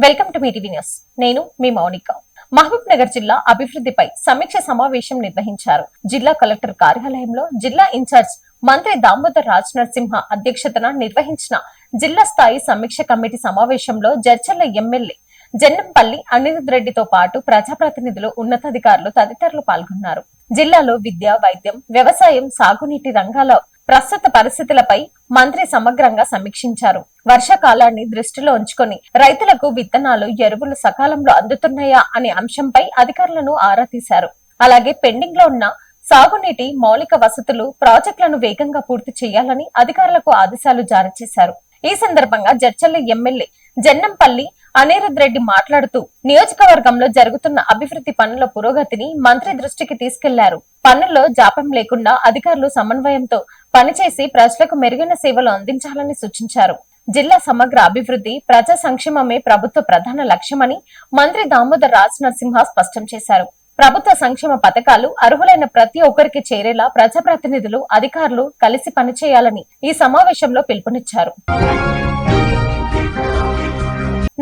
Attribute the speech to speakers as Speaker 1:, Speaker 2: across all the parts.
Speaker 1: Welcome to Mee TV news. నేను మీ మౌనిక. మహబూబ్ నగర్ జిల్లా అభివృద్ధిపై సమీక్ష సమావేశం నిర్వహించారు. జిల్లా కలెక్టర్ కార్యాలయంలో జిల్లా ఇన్ఛార్జ్ మంత్రి దామోదర్ రాజ్ నరసింహ అధ్యక్షతన నిర్వహించిన జిల్లా స్థాయి సమీక్ష కమిటీ సమావేశంలో జడ్చర్ల ఎమ్మెల్యే జన్నంపల్లి అనిరుద్ రెడ్డితో పాటు ప్రజాప్రతినిధులు, ఉన్నతాధికారులు తదితరులు పాల్గొన్నారు. జిల్లాలో విద్య, వైద్యం, వ్యవసాయం, సాగునీటి రంగాల ప్రస్తుత పరిస్థితులపై మంత్రి సమగ్రంగా సమీక్షించారు. వర్షాకాలాన్ని దృష్టిలో ఉంచుకొని రైతులకు విత్తనాలు, ఎరువులు సకాలంలో అందుతున్నాయా అనే అంశంపై అధికారులను ఆరా తీశారు. అలాగే పెండింగ్ లో ఉన్న సాగునీటి మౌలిక వసతులు, ప్రాజెక్టులను వేగంగా పూర్తి చేయాలని అధికారులకు ఆదేశాలు జారీ చేశారు. ఈ సందర్భంగా జడ్చర్ల ఎమ్మెల్యే జన్నంపల్లి అనిరుద్ రెడ్డి మాట్లాడుతూ నియోజకవర్గంలో జరుగుతున్న అభివృద్ధి పనుల పురోగతిని మంత్రి దృష్టికి తీసుకెళ్లారు. పనుల్లో జాప్యం లేకుండా అధికారులు సమన్వయంతో పనిచేసి ప్రజలకు మెరుగైన సేవలు అందించాలని సూచించారు. జిల్లా సమగ్ర అభివృద్ధి, ప్రజా సంక్షేమమే ప్రభుత్వ ప్రధాన లక్ష్యమని మంత్రి దామోదర్ రాజ్ నరసింహ స్పష్టం చేశారు. ప్రభుత్వ సంక్షేమ పథకాలు అర్హులైన ప్రతి ఒక్కరికి చేరేలా ప్రజాప్రతినిధులు, అధికారులు కలిసి పనిచేయాలని ఈ సమావేశంలో పిలుపునిచ్చారు.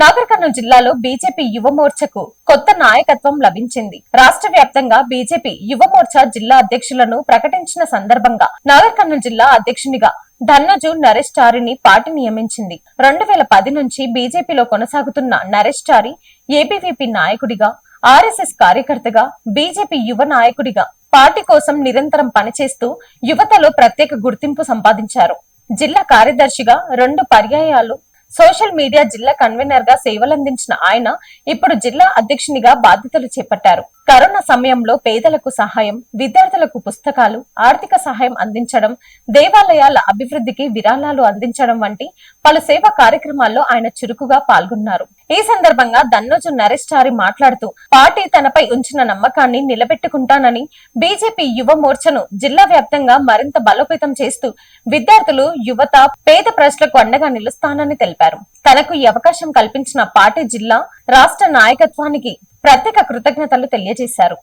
Speaker 1: నాగర్ కర్నూలు జిల్లాలో బీజేపీ యువమోర్చకు కొత్త నాయకత్వం లభించింది. రాష్ట్ర వ్యాప్తంగా బీజేపీ యువమోర్చా జిల్లా అధ్యక్షులను ప్రకటించిన సందర్భంగా నాగర్ కర్నూలు జిల్లా అధ్యక్షునిగా ధన్నజు నరేష్ చారిని పార్టీ నియమించింది. 2010 నుంచి బీజేపీలో కొనసాగుతున్న నరేష్ చారి ఏబీవీపీ నాయకుడిగా, ఆర్ఎస్ఎస్ కార్యకర్తగా, బీజేపీ యువ నాయకుడిగా పార్టీ కోసం నిరంతరం పనిచేస్తూ యువతలో ప్రత్యేక గుర్తింపు సంపాదించారు. జిల్లా కార్యదర్శిగా 2 పర్యాయాలు, సోషల్ మీడియా జిల్లా కన్వీనర్ గా సేవలందించిన ఆయన ఇప్పుడు జిల్లా అధ్యక్షునిగా బాధ్యతలు చేపట్టారు. కరోనా సమయంలో పేదలకు సహాయం, విద్యార్థులకు పుస్తకాలు, ఆర్థిక సహాయం అందించడం, దేవాలయాల అభివృద్ధికి విరాళాలు అందించడం వంటి పలు సేవా కార్యక్రమాల్లో ఆయన చురుకుగా పాల్గొన్నారు. ఈ సందర్భంగా దన్నోజు నరేష్ చారి మాట్లాడుతూ పార్టీ తనపై ఉంచిన నమ్మకాన్ని నిలబెట్టుకుంటానని, బీజేపీ యువ మోర్చను జిల్లా వ్యాప్తంగా మరింత బలోపేతం చేస్తూ విద్యార్థులు, యువత, పేద ప్రజలకు అండగా నిలుస్తానని తెలిపారు. తనకు ఈ అవకాశం కల్పించిన పార్టీ, జిల్లా, రాష్ట్ర నాయకత్వానికి ప్రత్యేక కృతజ్ఞతలు తెలియజేశారు.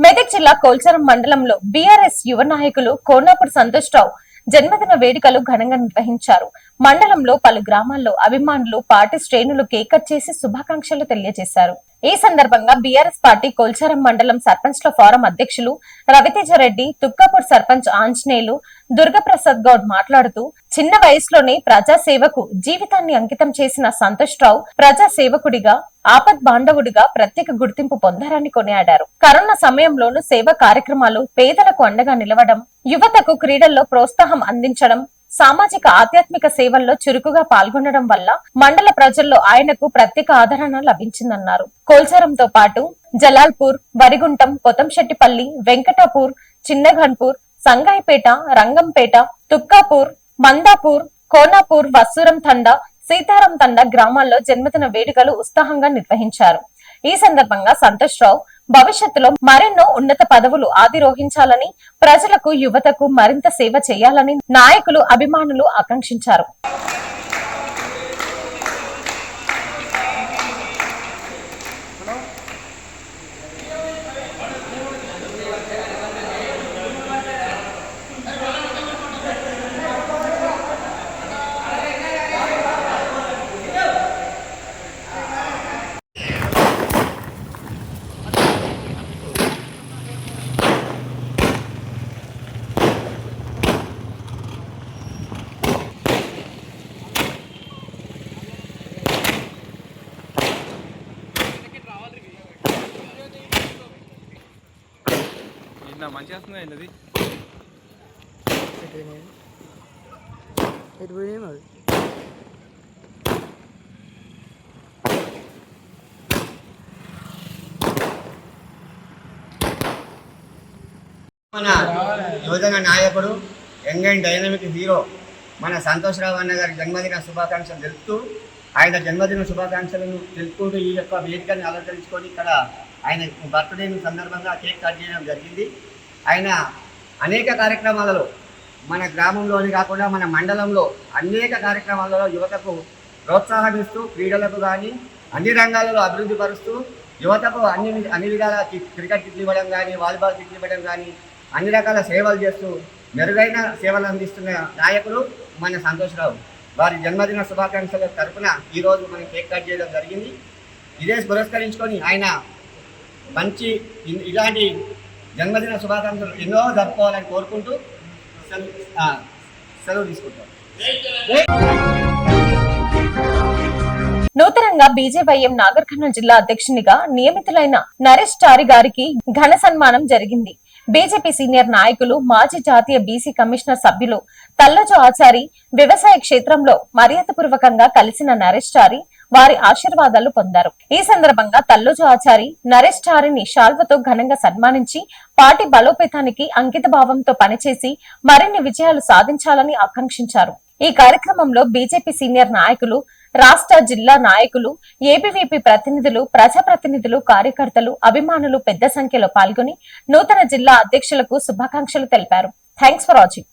Speaker 1: మెదక్ జిల్లా కోల్చారం మండలంలో బీఆర్ఎస్ యువ నాయకులు కోనాపూర్ సంతోష్ రావు జన్మదిన వేడుకలు ఘనంగా నిర్వహించారు. మండలంలో పలు గ్రామాల్లో అభిమానులు, పార్టీ శ్రేణులు కేక్ కట్ చేసి శుభాకాంక్షలు తెలియజేశారు. ఈ సందర్భంగా బీఆర్ఎస్ పార్టీ కోల్చారం మండలం సర్పంచ్ల ఫోరం అధ్యక్షులు రవితేజరెడ్డి, తుక్కాపూర్ సర్పంచ్ ఆంజనేయులు, దుర్గప్రసాద్ గౌడ్ మాట్లాడుతూ చిన్న వయసులోనే ప్రజాసేవకు జీవితాన్ని అంకితం చేసిన సంతోష్ రావు ప్రజా సేవకుడిగా, ఆపద్ బాంధవుడిగా ప్రత్యేక గుర్తింపు పొందారని కొనియాడారు. కరోనా సమయంలోనూ సేవా కార్యక్రమాలు, పేదలకు అండగా నిలవడం, యువతకు క్రీడల్లో ప్రోత్సాహం అందించడం, సామాజిక ఆధ్యాత్మిక సేవల్లో చురుకుగా పాల్గొనడం వల్ల మండల ప్రజల్లో ఆయనకు ప్రత్యేక ఆదరణ లభించిందన్నారు. కోల్చారంతో పాటు జలాల్పూర్, వరిగుంటం, కొత్తంశెట్టిపల్లి, వెంకటాపూర్, చిన్నఘన్పూర్, సంగాయిపేట, రంగంపేట, తుక్కాపూర్, మందాపూర్, కోనాపూర్, వస్సూరం తండా, సీతారాం తండా గ్రామాల్లో జన్మదిన వేడుకలు ఉత్సాహంగా నిర్వహించారు. ఈ సందర్భంగా సంతోష్ రావు భవిష్యత్తులో మరెన్నో ఉన్నత పదవులు అధిరోహించాలని, ప్రజలకు, యువతకు మరింత సేవ చేయాలని నాయకులు, అభిమానులు ఆకాంక్షించారు.
Speaker 2: మంచిగా వస్తుంది అది
Speaker 3: మన యువజన నాయకుడు, యంగ్ అండ్ డైనమిక్ హీరో మన సంతోష్ రావు అన్న గారి జన్మదిన శుభాకాంక్షలు తెలుపుతూ, ఆయన జన్మదిన శుభాకాంక్షలను తెలుపుకుంటూ ఈ యొక్క వేదికని అలంకరించుకొని ఇక్కడ ఆయన బర్త్డే సందర్భంగా కేక్ కట్ చేయడం జరిగింది. ఆయన అనేక కార్యక్రమాలలో మన గ్రామంలోని కాకుండా మన మండలంలో అనేక కార్యక్రమాలలో యువతకు ప్రోత్సాహం ఇస్తూ, క్రీడలకు కానీ అన్ని రంగాలలో అభివృద్ధి పరుస్తూ, యువతకు అన్ని విధాల క్రికెట్ కిట్లు ఇవ్వడం కానీ, వాలీబాల్ కిట్లు ఇవ్వడం కానీ అన్ని రకాల సేవలు చేస్తూ మెరుగైన సేవలు అందిస్తున్న నాయకుడు మన సంతోష్ రావు. వారి జన్మదిన శుభాకాంక్షల తరపున ఈరోజు మనం కేక్ కట్ చేయడం జరిగింది. ఇదే పురస్కరించుకొని ఆయన మంచి ఇలాంటి జన్మదిన శుభాకాంక్షలు ఎన్నో జరుపుకోవాలని కోరుకుంటూ సెలవు తీసుకుంటాం.
Speaker 1: నూతనంగా బీజేవైఎం నాగర్ కర్నూలు జిల్లా అధ్యక్షునిగా నియమితులైన నరేష్ చారి గారికి ఘన సన్మానం జరిగింది. బీజేపీ సీనియర్ నాయకులు, మాజీ జాతీయ బీసీ కమిషనర్ సభ్యులు తల్లజు ఆచారి వ్యవసాయ క్షేత్రంలో మర్యాదపూర్వకంగా కలిసిన నరేష్ చారి వారి ఆశీర్వాదాలు పొందారు. ఈ సందర్భంగా తల్లజు ఆచారి నరేష్ చారిని శాల్వతో ఘనంగా సన్మానించి పార్టీ బలోపేతానికి అంకిత భావంతో పనిచేసి మరిన్ని విజయాలు సాధించాలని ఆకాంక్షించారు. ఈ కార్యక్రమంలో బీజేపీ సీనియర్ నాయకులు, రాష్ట్ర, జిల్లా నాయకులు, ఏబీవీపీ ప్రతినిధులు, ప్రజాప్రతినిధులు, కార్యకర్తలు, అభిమానులు పెద్ద సంఖ్యలో పాల్గొని నూతన జిల్లా అధ్యక్షులకు శుభాకాంక్షలు తెలిపారు. Thanks for watching.